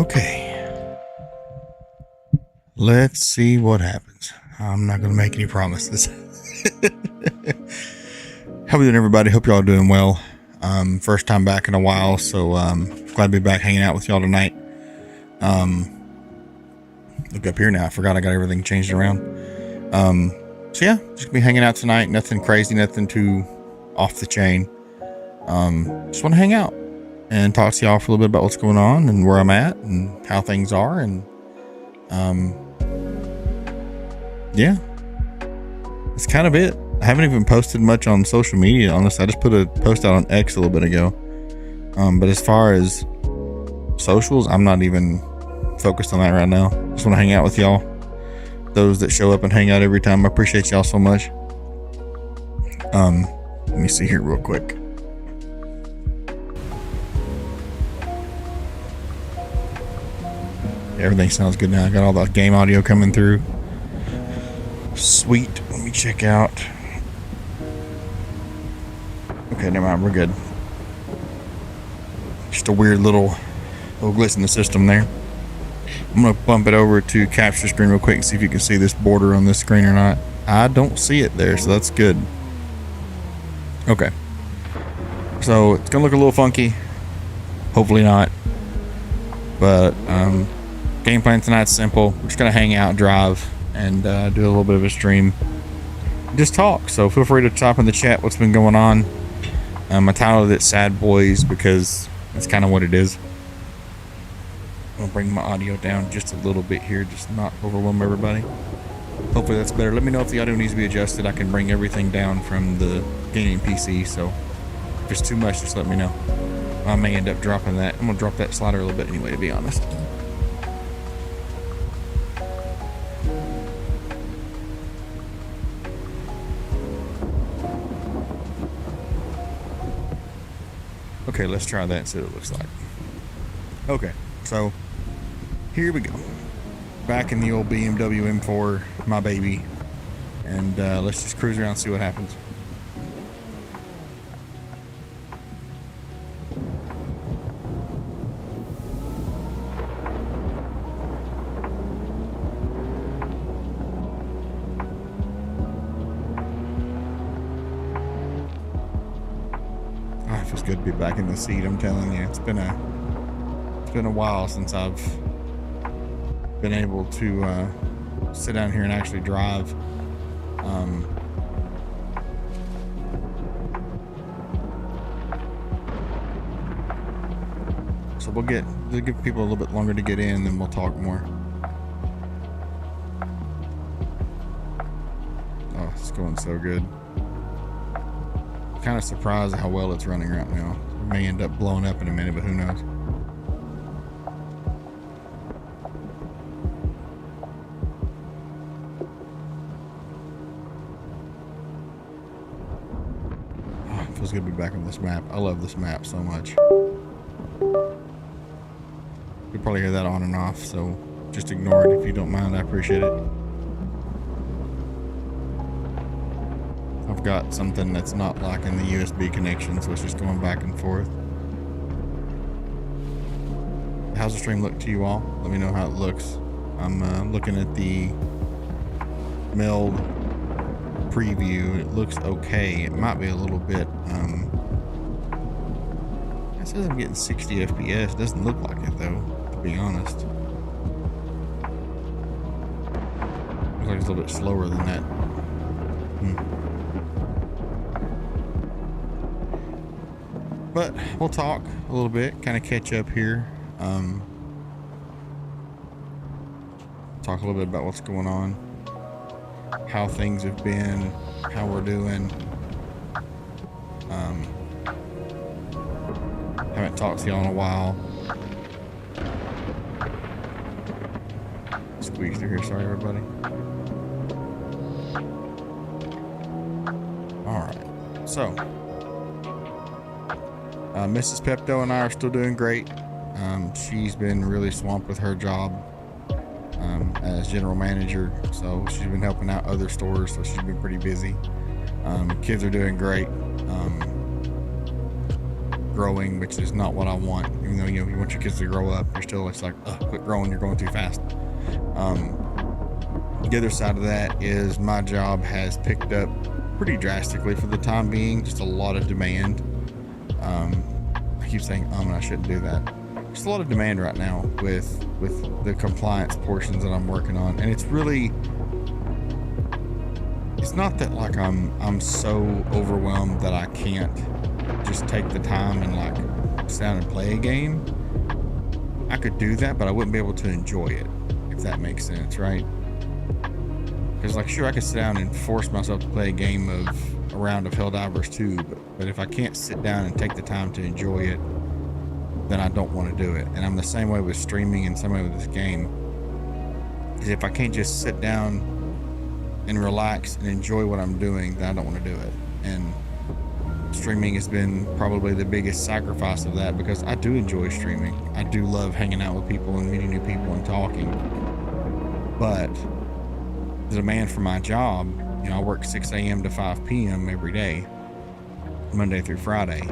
Okay, let's see what happens. I'm not gonna make any promises. How we doing, everybody? Hope y'all are doing well. First time back in a while, so glad to be back hanging out with y'all tonight. Look up here now. I forgot I got everything changed around. So yeah, just gonna be hanging out tonight. Nothing crazy, nothing too off the chain. Just want to hang out and talk to y'all for a little bit about what's going on and where I'm at and how things are. And yeah, that's kind of it. I haven't even posted much on social media, honestly. I just put a post out on X a little bit ago. But as far as socials, I'm not even focused on that right now. Just want to hang out with y'all. Those that show up and hang out every time, I appreciate y'all so much. Let me see here real quick. Everything sounds good now. I got all the game audio coming through. Sweet. Let me check out. Okay, never mind. We're good. Just a weird little glitch in the system there. I'm going to bump it over to capture screen real quick and see if you can see this border on this screen or not. I don't see it there, so that's good. Okay. So it's going to look a little funky. Hopefully not. But game plan tonight's simple. We're just going to hang out, drive, and do a little bit of a stream. Just talk. So feel free to type in the chat what's been going on. I titled it Sad Boys because that's kind of what it is. I'll bring my audio down just a little bit here, just not overwhelm everybody. Hopefully that's better. Let me know if the audio needs to be adjusted. I can bring everything down from the gaming PC, so if it's too much, just let me know. I may end up dropping that. I'm going to drop that slider a little bit anyway, to be honest. Okay, let's try that and see what it looks like. Okay, so here we go. Back in the old BMW M4, my baby. And let's just cruise around and see what happens. It feels good to be back in the seat. I'm telling you, it's been a while since I've been able to sit down here and actually drive. So we'll give people a little bit longer to get in, then we'll talk more. Oh, it's going so good. Kind of surprised at how well it's running right now. It may end up blowing up in a minute, but who knows? Oh, it feels good to be back on this map. I love this map so much. You'll probably hear that on and off, so just ignore it if you don't mind. I appreciate it. I've got something that's not locking the USB connection, so it's just going back and forth. How's the stream look to you all? Let me know how it looks. I'm looking at the meld preview. It looks okay. It might be a little bit it says I'm getting 60 FPS. Doesn't look like it though, to be honest. Looks like it's a little bit slower than that. But we'll talk a little bit, kind of catch up here. Talk a little bit about what's going on, how things have been, how we're doing. Haven't talked to y'all in a while. Squeeze through here, sorry everybody. Alright, so Mrs. Pepto and I are still doing great. She's been really swamped with her job as general manager, so she's been helping out other stores, so she's been pretty busy. Kids are doing great. growing, which is not what I want. Even though, you want your kids to grow up, you're still, it's like, quit growing, you're going too fast. The other side of that is my job has picked up pretty drastically for the time being, just a lot of demand. I keep saying and I shouldn't do that. Just a lot of demand right now with the compliance portions that I'm working on, and it's not that like I'm so overwhelmed that I can't just take the time and like sit down and play a game. I could do that, but I wouldn't be able to enjoy it, if that makes sense, right? Because like, sure, I could sit down and force myself to play a round of Helldivers 2, but if I can't sit down and take the time to enjoy it, then I don't want to do it. And I'm the same way with streaming and same way with this game. Is if I can't just sit down and relax and enjoy what I'm doing, then I don't want to do it. And streaming has been probably the biggest sacrifice of that, because I do enjoy streaming. I do love hanging out with people and meeting new people and talking. But the demand for my job, I work 6 a.m. to 5 p.m. every day, Monday through Friday.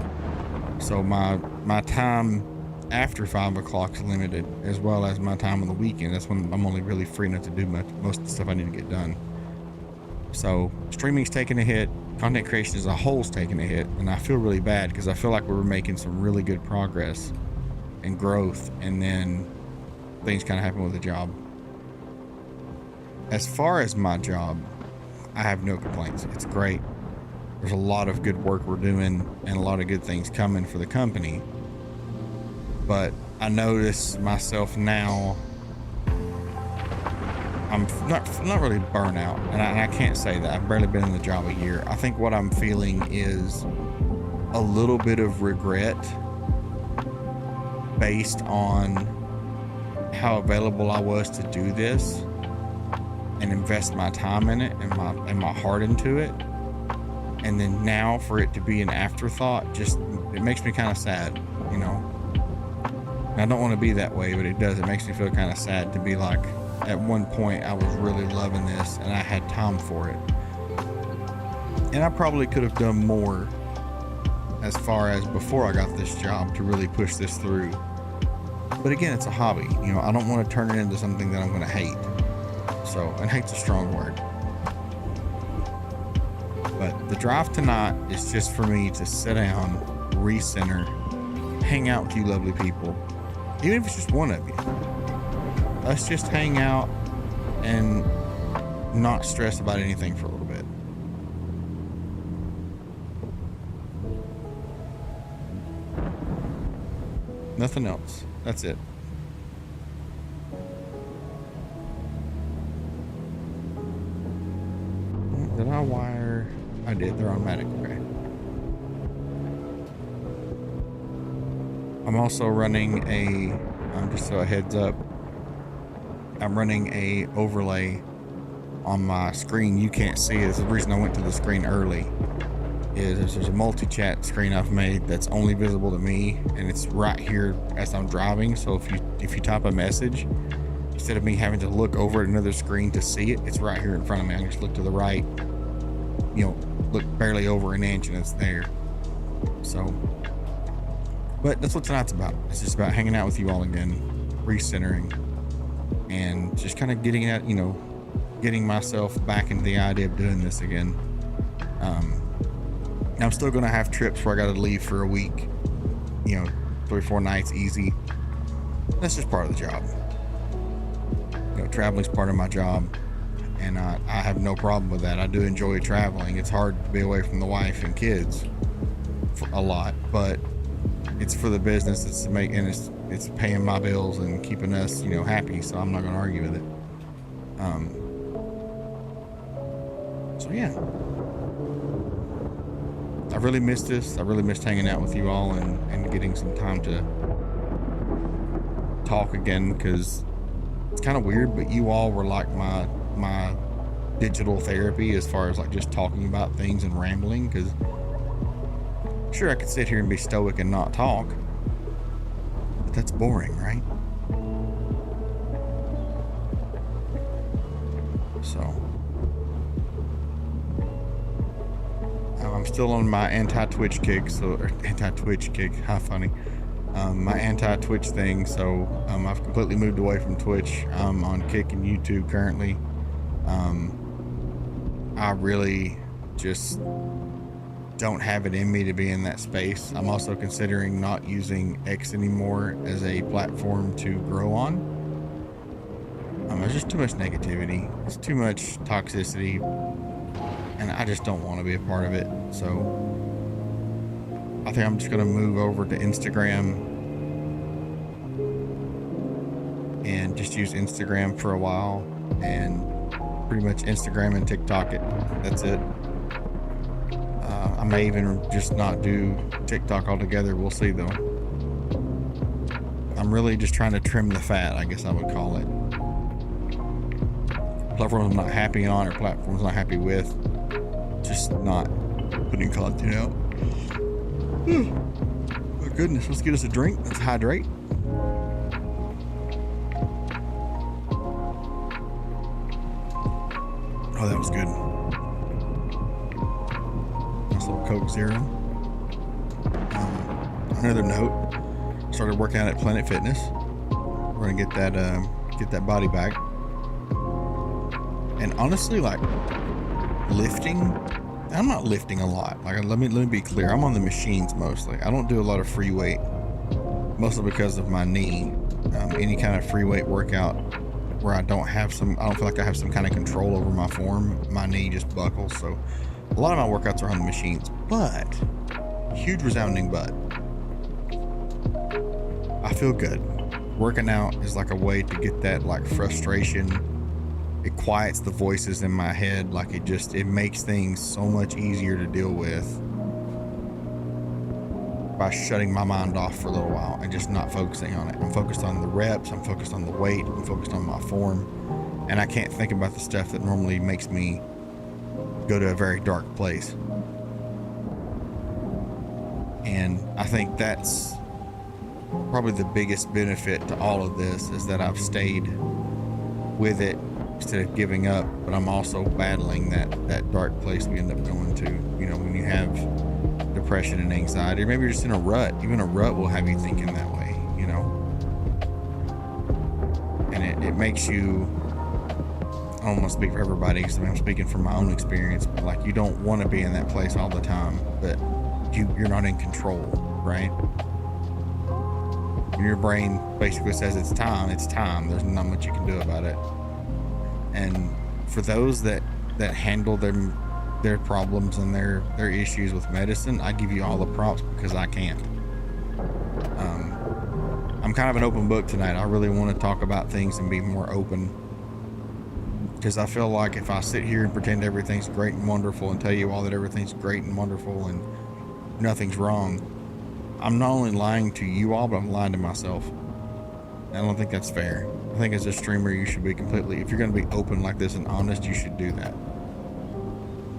So my time after 5 o'clock is limited, as well as my time on the weekend. That's when I'm only really free enough to do most of the stuff I need to get done. So streaming's taking a hit. Content creation as a whole's taking a hit, and I feel really bad because I feel like we were making some really good progress and growth, and then things kind of happen with the job. As far as my job, I have no complaints. It's great. There's a lot of good work we're doing and a lot of good things coming for the company. But I notice myself now, I'm not really burnout, and I can't say that. I've barely been in the job a year. I think what I'm feeling is a little bit of regret based on how available I was to do this and invest my time in it and my heart into it. And then now for it to be an afterthought, it makes me kind of sad, And I don't want to be that way, but it does. It makes me feel kind of sad to be like, at one point I was really loving this and I had time for it. And I probably could have done more as far as before I got this job to really push this through. But again, it's a hobby. I don't want to turn it into something that I'm going to hate. And hate's a strong word. But the drive tonight is just for me to sit down, recenter, hang out with you lovely people. Even if it's just one of you. Let's just hang out and not stress about anything for a little bit. Nothing else. That's it. Did I wire? I did. They're automatic. Okay. I'm also running just so a heads up, I'm running a overlay on my screen. You can't see it. The reason I went to the screen early is there's a multi-chat screen I've made that's only visible to me, and it's right here as I'm driving. So if you type a message, instead of me having to look over at another screen to see it, it's right here in front of me. I can just look to the right, look barely over an inch and it's there. So, but that's what tonight's about. It's just about hanging out with you all again, recentering, and just kind of getting myself back into the idea of doing this again. I'm still going to have trips where I got to leave for a week, 3-4 nights easy. That's just part of the job. Traveling's part of my job, and I have no problem with that. I do enjoy traveling. It's hard to be away from the wife and kids a lot, but it's for the business. It's it's paying my bills and keeping us, happy. So I'm not going to argue with it. So yeah, I really missed this. I really missed hanging out with you all and getting some time to talk again, because it's kind of weird, but you all were like my digital therapy as far as like just talking about things and rambling, because sure, I could sit here and be stoic and not talk, but that's boring, right? So I'm still on my anti-Twitch kick, how funny. My anti-Twitch thing, so I've completely moved away from Twitch. I'm on Kick and YouTube currently. I really just don't have it in me to be in that space. I'm also considering not using X anymore as a platform to grow on. There's just too much negativity. It's too much toxicity, and I just don't want to be a part of it. So I think I'm just going to move over to Instagram and just use Instagram for a while, and pretty much Instagram and TikTok it. That's it. I may even just not do TikTok altogether. We'll see though. I'm really just trying to trim the fat, I guess I would call it. Platforms I'm not happy on, or platforms I'm not happy with, just not putting content out. My goodness, let's get us a drink. Let's hydrate. Oh, that was good. Nice little Coke Zero. Another note, started working out at Planet Fitness. We're gonna get that body back. And honestly, like lifting, I'm not lifting a lot. Like, let me be clear. I'm on the machines mostly. I don't do a lot of free weight, mostly because of my knee. Any kind of free weight workout where I don't feel like I have some kind of control over my form, my knee just buckles. So a lot of my workouts are on the machines, but huge resounding but. I feel good. Working out is like a way to get that like frustration. It quiets the voices in my head. Like it makes things so much easier to deal with by shutting my mind off for a little while and just not focusing on it. I'm focused on the reps, I'm focused on the weight, I'm focused on my form, and I can't think about the stuff that normally makes me go to a very dark place. And I think that's probably the biggest benefit to all of this, is that I've stayed with it instead of giving up, but I'm also battling that dark place we end up going to. You know, when you have depression and anxiety, or maybe you're just in a rut. Even a rut will have you thinking that way, you know. And it makes you, I don't want to speak for everybody, because I'm speaking from my own experience, but like, you don't want to be in that place all the time, but you're not in control, right? When your brain basically says it's time, there's not much you can do about it. And for those that handle their problems and their issues with medicine, I give you all the props, because I can't. I'm kind of an open book tonight. I really want to talk about things and be more open, because I feel like if I sit here and pretend everything's great and wonderful and tell you all that everything's great and wonderful and nothing's wrong, I'm not only lying to you all, but I'm lying to myself. I don't think that's fair. I think as a streamer, you should be completely, if you're going to be open like this and honest, you should do that.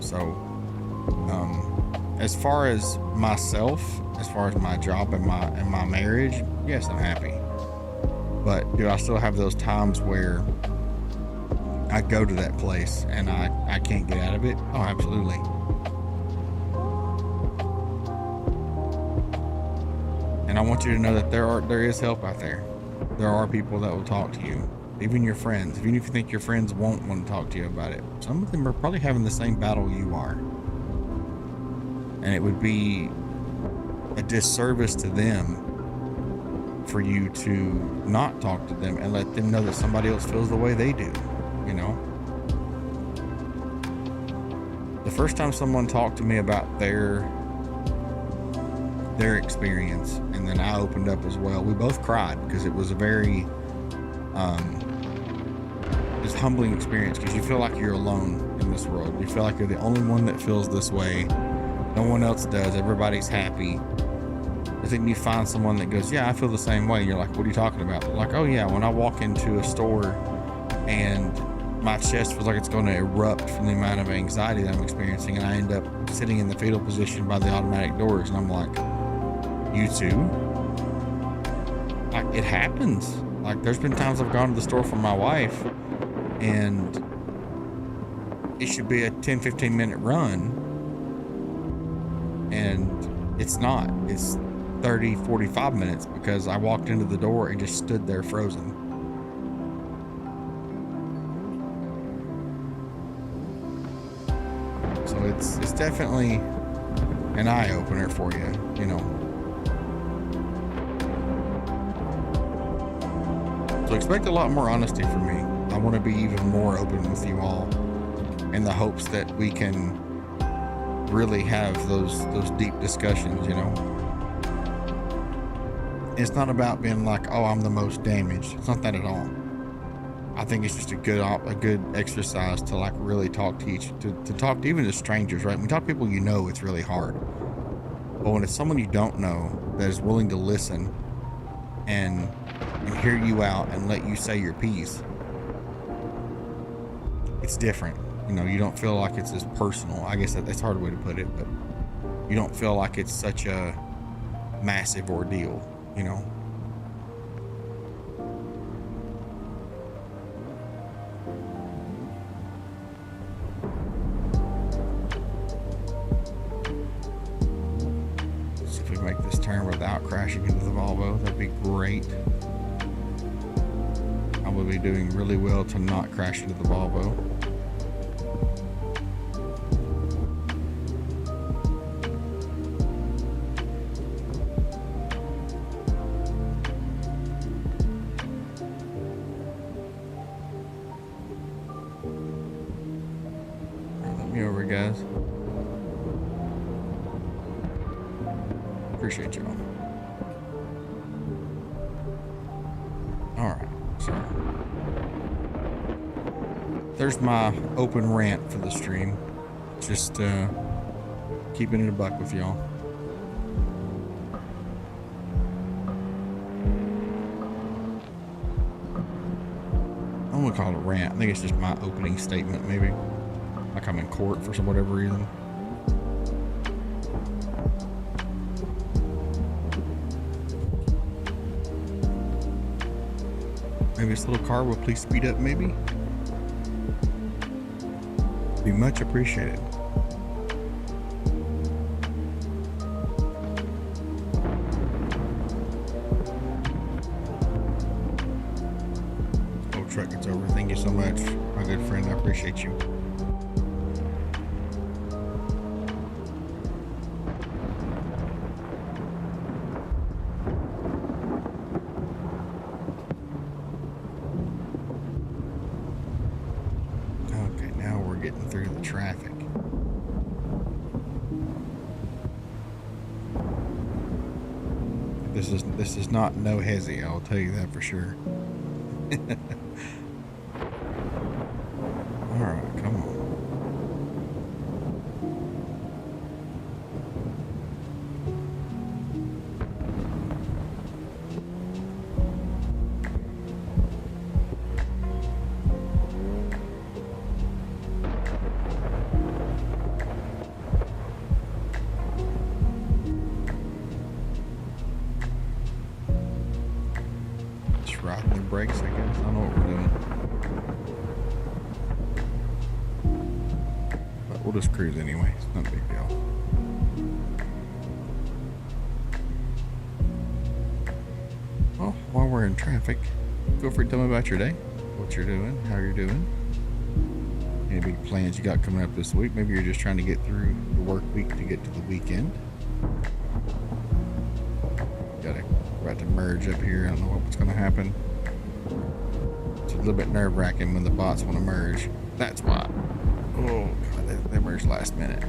So, as far as myself, as far as my job and my marriage, yes, I'm happy. But do I still have those times where I go to that place and I can't get out of it? Oh, absolutely. And I want you to know that there is help out there. There are people that will talk to you, even your friends. Even if you think your friends won't want to talk to you about it, some of them are probably having the same battle you are. And it would be a disservice to them for you to not talk to them and let them know that somebody else feels the way they do, you know? The first time someone talked to me about their experience, and then I opened up as well, we both cried, because it was a very it's humbling experience, because you feel like you're alone in this world. You feel like you're the only one that feels this way. No one else does. Everybody's happy. But then you find someone that goes, yeah, I feel the same way. And you're like, what are you talking about? They're like, oh yeah, when I walk into a store and my chest feels like it's going to erupt from the amount of anxiety that I'm experiencing, and I end up sitting in the fetal position by the automatic doors, and I'm like, you too? Like, it happens. Like, there's been times I've gone to the store for my wife, and it should be a 10-15 minute run, And it's not. It's 30, 45 minutes because I walked into the door and just stood there frozen. So it's definitely an eye-opener for you, you know. So expect a lot more honesty from me. I want to be even more open with you all in the hopes that we can really have those deep discussions, you know. It's not about being like, oh, I'm the most damaged. It's not that at all. I think it's just a good exercise to like really talk to to talk to even to strangers, right? When you talk to people you know, it's really hard. But when it's someone you don't know that is willing to listen and hear you out and let you say your piece, it's different. You know, you don't feel like it's as personal. I guess that's a hard way to put it, but you don't feel like it's such a massive ordeal, you know. So if we make this turn without crashing into the Volvo, that'd be great. I will be doing really well to not crash into the Volvo. Over, guys. Appreciate y'all. Alright, so there's my open rant for the stream. Just keeping it a buck with y'all. I'm gonna call it a rant. I think it's just my opening statement, maybe. Like I'm in court for some whatever reason. Maybe this little car will please speed up, maybe? Be much appreciated. Oh, truck gets over. Thank you so much, my good friend. I appreciate you. Getting through the traffic. This is not no hezzy, I'll tell you that for sure. Alright, come on. Riding the brakes, I guess. I don't know what we're doing. But we'll just cruise anyway. It's not a big deal. Well, while we're in traffic, feel free to tell me about your day. What you're doing, how you're doing. Any big plans you got coming up this week? Maybe you're just trying to get through the work week to get to the weekend. About to merge up here. I don't know what's going to happen. It's a little bit nerve-wracking when the bots want to merge. That's why. Oh, God, they merged last minute.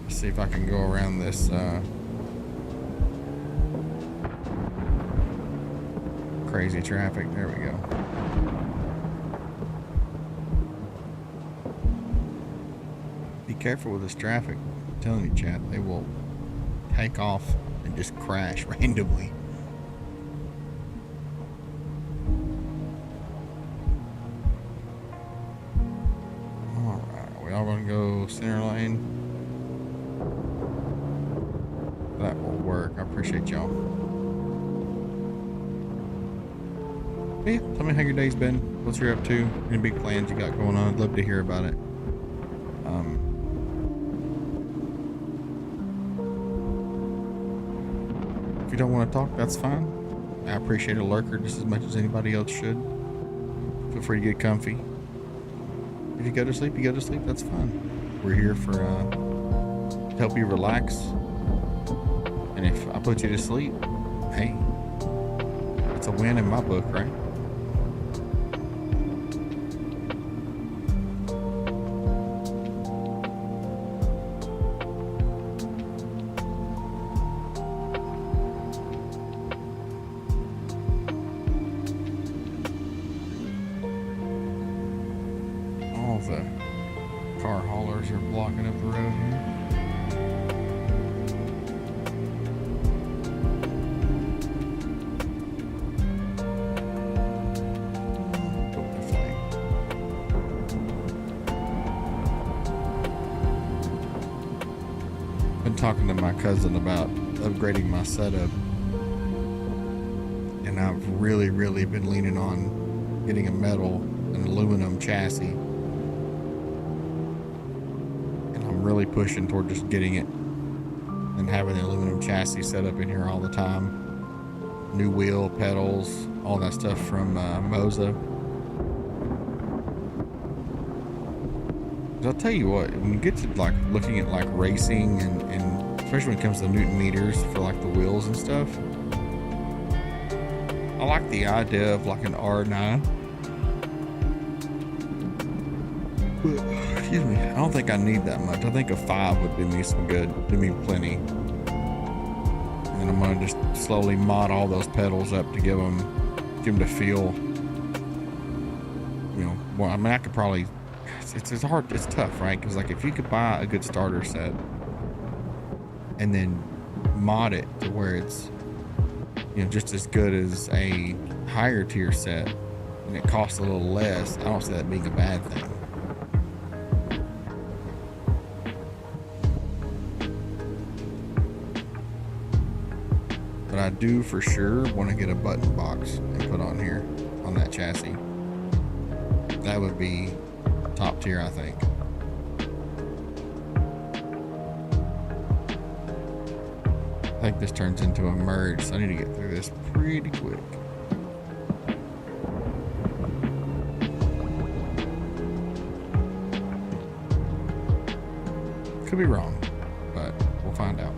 Let's see if I can go around this crazy traffic. There we go. Be careful with this traffic. I'm telling you, chat, they will take off and just crash randomly. Alright, are we all gonna go center lane? That will work. I appreciate y'all. Hey, tell me how your day's been. What you're up to. Any big plans you got going on. I'd love to hear about it. If you don't want to talk, that's fine. I appreciate a lurker just as much as anybody else should. Feel free to get comfy. If you go to sleep, you go to sleep. That's fine. We're here for to help you relax. And if I put you to sleep, hey, it's a win in my book, right? All the car haulers are blocking up the road here. Been talking to my cousin about upgrading my setup, and I've really been leaning on getting a metal and aluminum chassis, and I'm really pushing toward just getting it and having the aluminum chassis set up in here all the time. New wheel, pedals, all that stuff from Moza. I'll tell you what, when you get to like looking at like racing and especially when it comes to Newton meters for like the wheels and stuff, I like the idea of like an R9. But, excuse me, I don't think I need that much. I think a 5 would do me some good, do me plenty. And then I'm gonna just slowly mod all those pedals up to give them to feel, you know, well, I mean, I could probably, it's hard, it's tough, right? Because like if you could buy a good starter set and then mod it to where it's, you know, just as good as a higher tier set and it costs a little less, I don't see that being a bad thing. But I do for sure want to get a button box and put on here on that chassis. That would be top tier, I think. I think this turns into a merge, so I need to get through this pretty quick. Could be wrong, but we'll find out.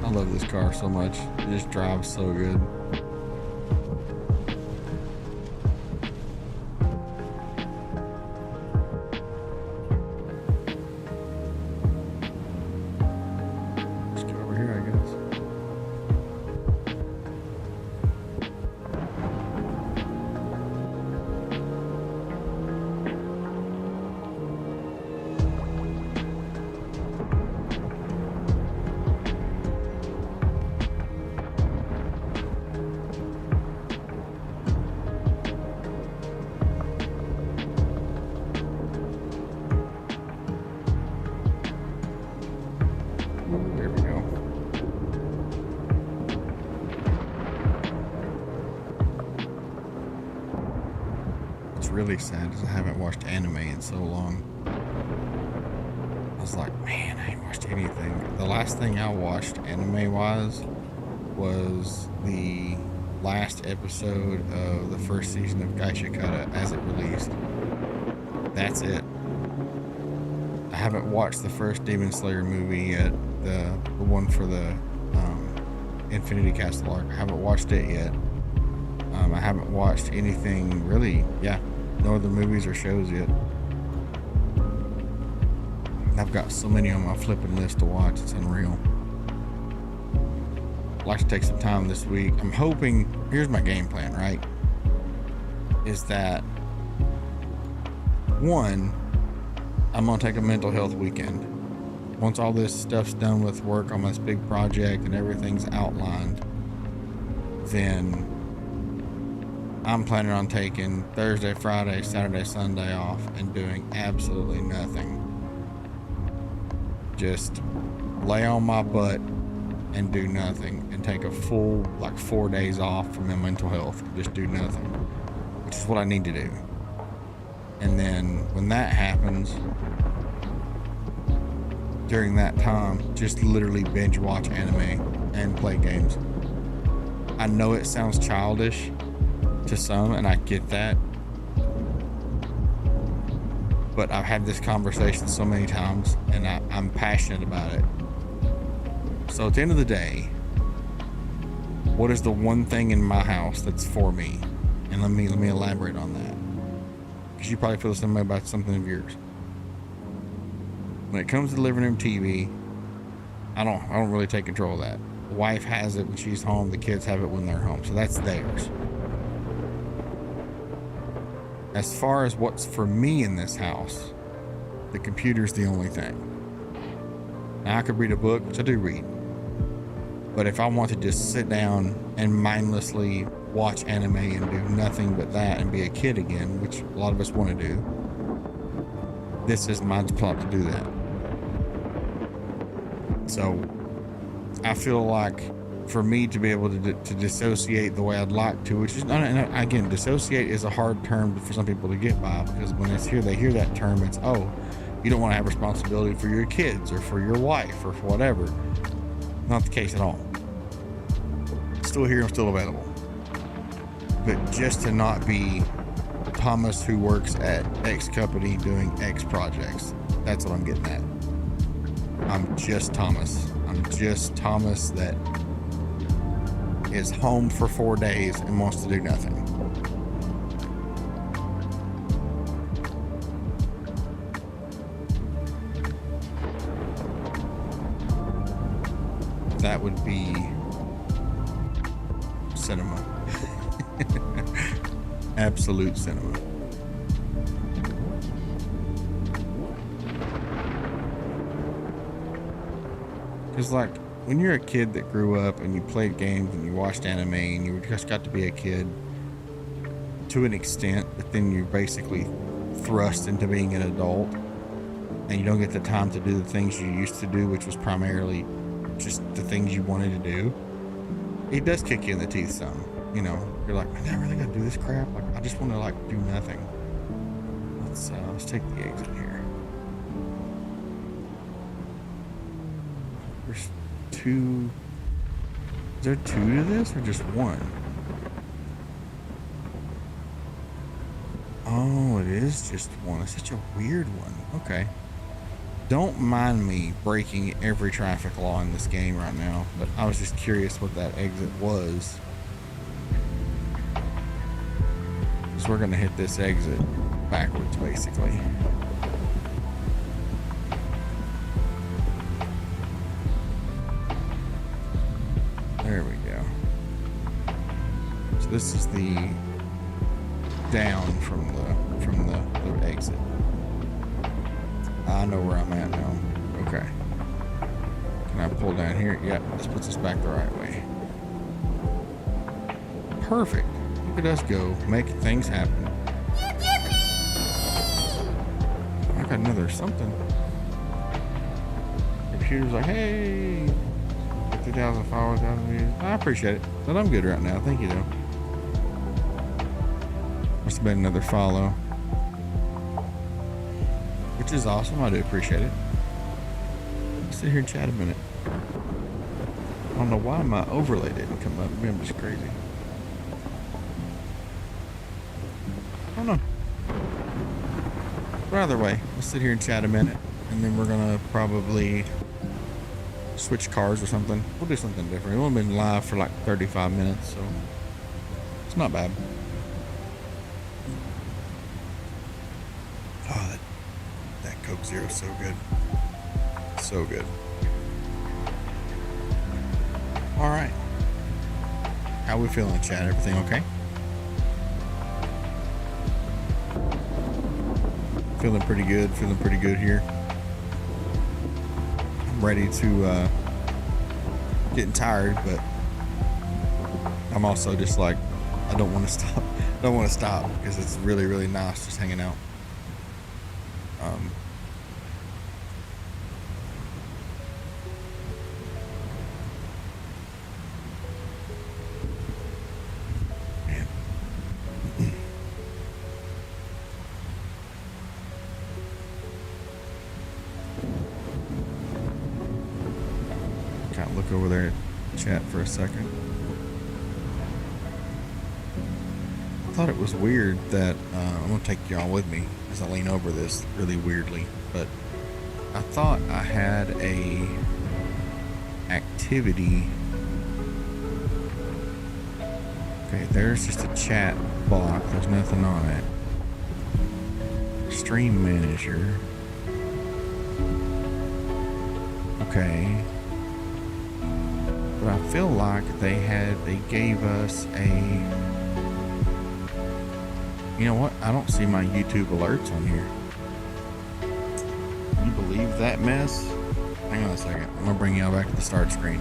I love this car so much. It just drives so good. Let's get over here, I guess. There we go. What's really sad is I haven't watched anime in so long. I was like, man, I ain't watched anything. The last thing I watched anime-wise was the last episode of the first season of Gaishakata as it released. That's it. I haven't watched the first Demon Slayer movie yet. The one for the Infinity Castle arc. I haven't watched it yet. I haven't watched anything really, no other movies or shows yet. I've got so many on my flipping list to watch, it's unreal. I'd like to take some time this week. I'm hoping, here's my game plan, right? Is that, one, I'm gonna take a mental health weekend. Once all this stuff's done with work on this big project and everything's outlined, then I'm planning on taking Thursday, Friday, Saturday, Sunday off and doing absolutely nothing. Just lay on my butt and do nothing and take a full, like 4 days off from my mental health, just do nothing, which is what I need to do. And then when that happens, during that time, just literally binge watch anime and play games. I know it sounds childish to some, and I get that, but I've had this conversation so many times, and I'm passionate about it. So at the end of the day, what is the one thing in my house that's for me? And let me elaborate on that, because you probably feel the same way about something of yours. When it comes to the living room TV, I don't really take control of that. The wife has it when she's home. The kids have it when they're home. So that's theirs. As far as what's for me in this house, the computer's the only thing. Now I could read a book, which I do read. But if I want to just sit down and mindlessly watch anime and do nothing but that and be a kid again, which a lot of us want to do, this is my spot to do that. So I feel like for me to be able to dissociate the way I'd like to, which is, again, dissociate is a hard term for some people to get by, because when it's here, they hear that term, it's, oh, you don't want to have responsibility for your kids or for your wife or for whatever. Not the case at all. Still here, I'm still available. But just to not be Thomas who works at X company doing X projects, that's what I'm getting at. I'm just Thomas. I'm just Thomas that is home for 4 days and wants to do nothing. That would be cinema. Absolute cinema. Because, like, when you're a kid that grew up and you played games and you watched anime and you just got to be a kid to an extent, but then you're basically thrust into being an adult and you don't get the time to do the things you used to do, which was primarily just the things you wanted to do, it does kick you in the teeth some. You know, you're like, man, I really gotta do this crap. Like, I just want to, like, do nothing. Let's take the exit here. There's two. Is there two to this or just one? Oh, it is just one. It's such a weird one. Okay. Don't mind me breaking every traffic law in this game right now, but I was just curious what that exit was. So we're gonna hit this exit backwards, basically. There we go. So this is the down from the exit. I know where I'm at now. Okay. Can I pull down here? Yep, this puts us back the right way. Perfect. Look at us go, making things happen. I got another something. Computer's like, hey, 50,000 followers, 1,000 views. I appreciate it, but I'm good right now. Thank you, though. Must have been another follow, which is awesome. I do appreciate it. Let's sit here and chat a minute. I don't know why my overlay didn't come up. Maybe I'm just crazy. I don't know. But either way, let's sit here and chat a minute, and then we're gonna probably switch cars or something. We'll do something different. We've only been live for like 35 minutes, so it's not bad. Oh, that Coke Zero is so good. So good. All right. How we feeling, chat? Everything okay? Feeling pretty good here. I'm ready to getting tired, but I'm also just like, I don't want to stop because it's really, really nice just hanging out. Kind of look over there at chat for a second. I thought it was weird that I'm gonna take y'all with me as I lean over this really weirdly, but I thought I had a activity. Okay, there's just a chat block. There's nothing on it. Stream manager. Okay. But I feel like they gave us a, you know what? I don't see my YouTube alerts on here. Can you believe that mess? Hang on a second. I'm gonna bring y'all back to the start screen.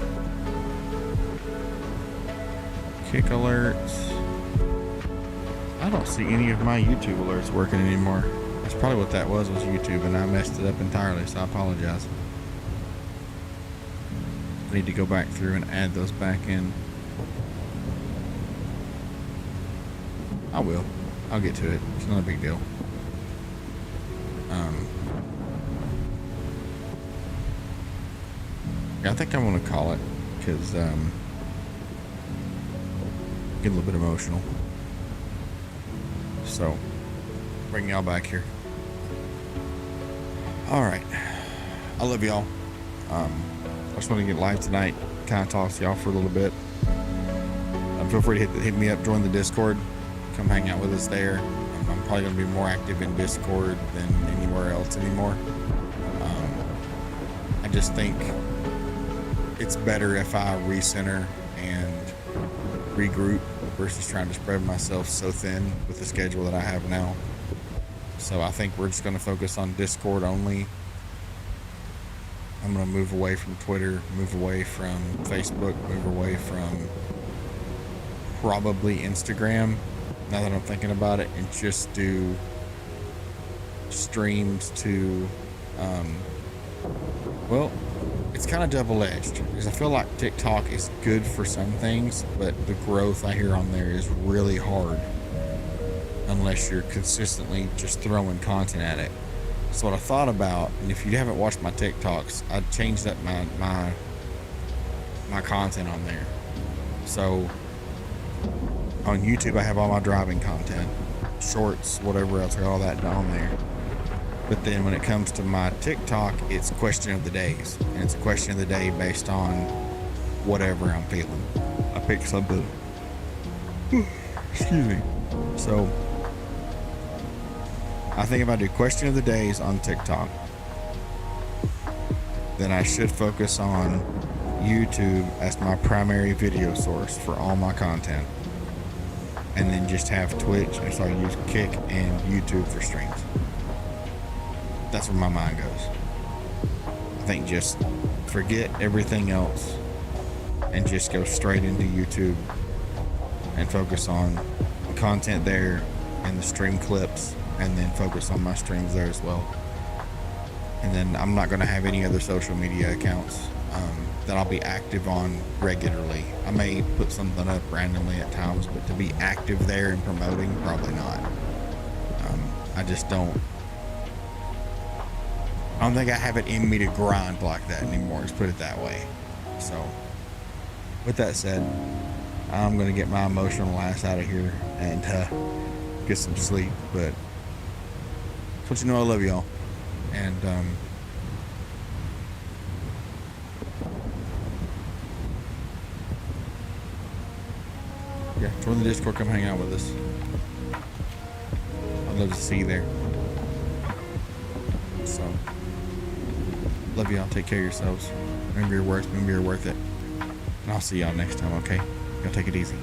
Kick alerts. I don't see any of my YouTube alerts working anymore. That's probably what that was YouTube, and I messed it up entirely, so I apologize. I need to go back through and add those back in. I will. I'll get to it. It's not a big deal. Yeah, I think I'm gonna call it because get a little bit emotional. So, bring y'all back here. All right, I love y'all. I just want to get live tonight, kind of talk to y'all for a little bit. Feel free to hit me up, join the Discord, come hang out with us there. I'm probably going to be more active in Discord than anywhere else anymore. I just think it's better if I recenter and regroup versus trying to spread myself so thin with the schedule that I have now. So I think we're just going to focus on Discord only. I'm going to move away from Twitter, move away from Facebook, move away from probably Instagram, now that I'm thinking about it, and just do streams to, well, it's kind of double-edged, because I feel like TikTok is good for some things, but the growth I hear on there is really hard unless you're consistently just throwing content at it. So what I thought about, and if you haven't watched my TikToks, I changed up my content on there. So on YouTube, I have all my driving content, shorts, whatever else, I got all that on there. But then when it comes to my TikTok, it's question of the days, and it's a question of the day based on whatever I'm feeling. I pick something. Excuse me. So I think if I do question of the days on TikTok, then I should focus on YouTube as my primary video source for all my content, and then just have Twitch, and so I use Kick and YouTube for streams. That's where my mind goes. I think just forget everything else and just go straight into YouTube and focus on the content there and the stream clips, and then focus on my streams there as well. And then I'm not going to have any other social media accounts that I'll be active on regularly. I may put something up randomly at times, but to be active there and promoting, probably not. I just don't think I have it in me to grind like that anymore, let's put it that way. So with that said, I'm going to get my emotional ass out of here and get some sleep. But but you know, I love y'all, and yeah, join the Discord, come hang out with us. I'd love to see you there. So love y'all, take care of yourselves, remember your worth, remember you're worth it, and I'll see y'all next time. Okay, y'all take it easy.